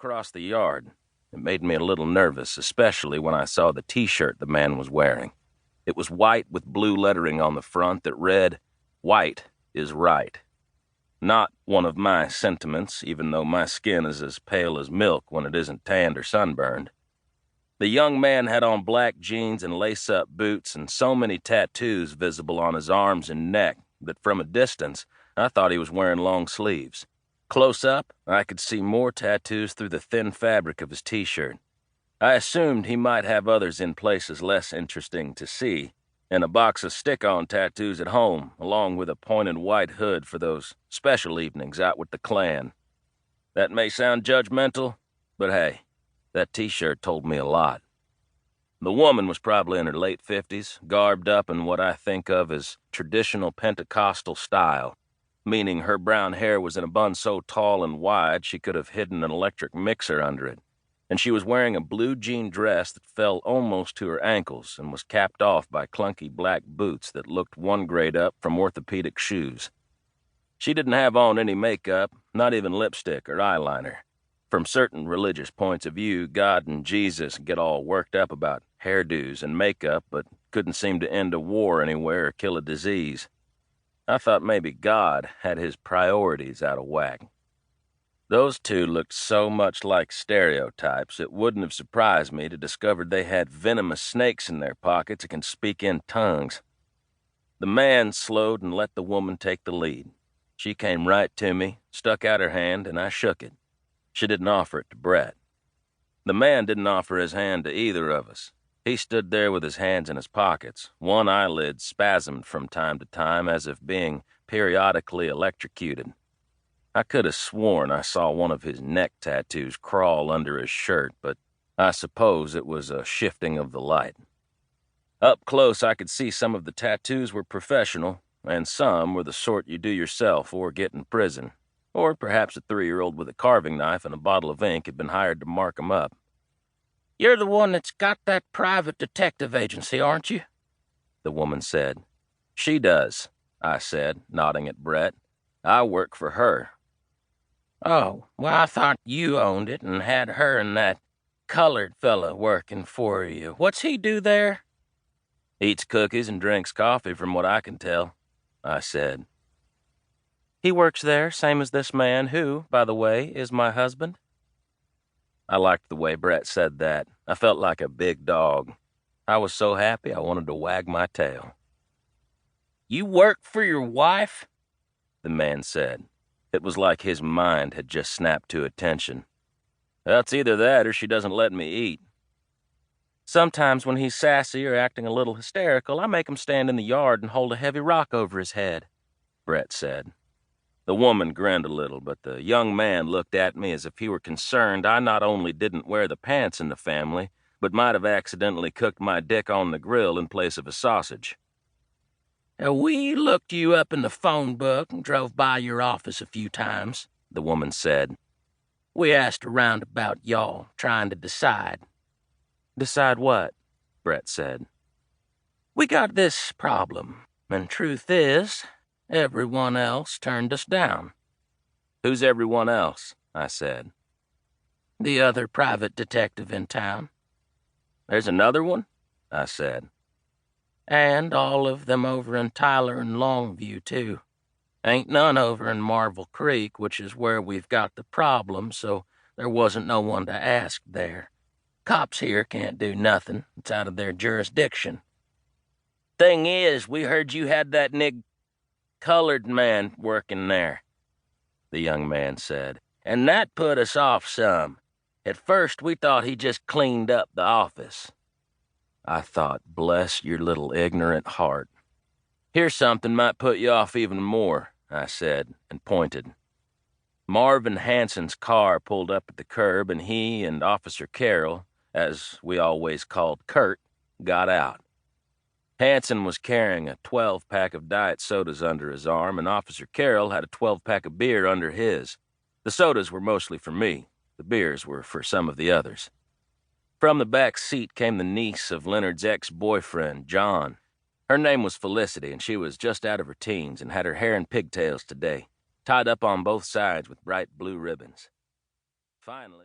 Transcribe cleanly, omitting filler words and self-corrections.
across the yard. It made me a little nervous, especially when I saw the T-shirt the man was wearing. It was white with blue lettering on the front that read, "White is right." Not one of my sentiments, even though my skin is as pale as milk when it isn't tanned or sunburned. The young man had on black jeans and lace-up boots and so many tattoos visible on his arms and neck that from a distance I thought he was wearing long sleeves. Close up, I could see more tattoos through the thin fabric of his T-shirt. I assumed he might have others in places less interesting to see, and a box of stick-on tattoos at home, along with a pointed white hood for those special evenings out with the clan. That may sound judgmental, but hey, that T-shirt told me a lot. The woman was probably in her late 50s, garbed up in what I think of as traditional Pentecostal style, meaning her brown hair was in a bun so tall and wide she could have hidden an electric mixer under it, and she was wearing a blue jean dress that fell almost to her ankles and was capped off by clunky black boots that looked one grade up from orthopedic shoes. She didn't have on any makeup, not even lipstick or eyeliner. From certain religious points of view, God and Jesus get all worked up about hairdos and makeup, but couldn't seem to end a war anywhere or kill a disease. I thought maybe God had his priorities out of whack. Those two looked so much like stereotypes, it wouldn't have surprised me to discover they had venomous snakes in their pockets that can speak in tongues. The man slowed and let the woman take the lead. She came right to me, stuck out her hand, and I shook it. She didn't offer it to Brett. The man didn't offer his hand to either of us. He stood there with his hands in his pockets, one eyelid spasmed from time to time as if being periodically electrocuted. I could have sworn I saw one of his neck tattoos crawl under his shirt, but I suppose it was a shifting of the light. Up close, I could see some of the tattoos were professional, and some were the sort you do yourself or get in prison, or perhaps a 3-year-old with a carving knife and a bottle of ink had been hired to mark 'em up. "You're the one that's got that private detective agency, aren't you?" the woman said. "She does," I said, nodding at Brett. "I work for her." "Oh, well, I thought you owned it and had her and that colored fella working for you. What's he do there?" "Eats cookies and drinks coffee, from what I can tell," I said. "He works there, same as this man who, by the way, is my husband?" I liked the way Brett said that. I felt like a big dog. I was so happy I wanted to wag my tail. "You work for your wife?" the man said. It was like his mind had just snapped to attention. "Well, it's either that or she doesn't let me eat." "Sometimes when he's sassy or acting a little hysterical, I make him stand in the yard and hold a heavy rock over his head," Brett said. The woman grinned a little, but the young man looked at me as if he were concerned I not only didn't wear the pants in the family, but might have accidentally cooked my dick on the grill in place of a sausage. "We looked you up in the phone book and drove by your office a few times," the woman said. "We asked around about y'all, trying to decide." "Decide what?" Brett said. "We got this problem, and truth is, everyone else turned us down." "Who's everyone else?" I said. "The other private detective in town." "There's another one?" I said. "And all of them over in Tyler and Longview, too. Ain't none over in Marvel Creek, which is where we've got the problem, so there wasn't no one to ask there. Cops here can't do nothing. It's out of their jurisdiction." "Thing is, we heard you had that colored man working there," the young man said, "and that put us off some. At first, we thought he just cleaned up the office." I thought, bless your little ignorant heart. "Here's something might put you off even more," I said, and pointed. Marvin Hanson's car pulled up at the curb, and he and Officer Carroll, as we always called Kurt, got out. Hanson was carrying a 12-pack of diet sodas under his arm, and Officer Carroll had a 12-pack of beer under his. The sodas were mostly for me. The beers were for some of the others. From the back seat came the niece of Leonard's ex-boyfriend, John. Her name was Felicity, and she was just out of her teens and had her hair in pigtails today, tied up on both sides with bright blue ribbons. Finally...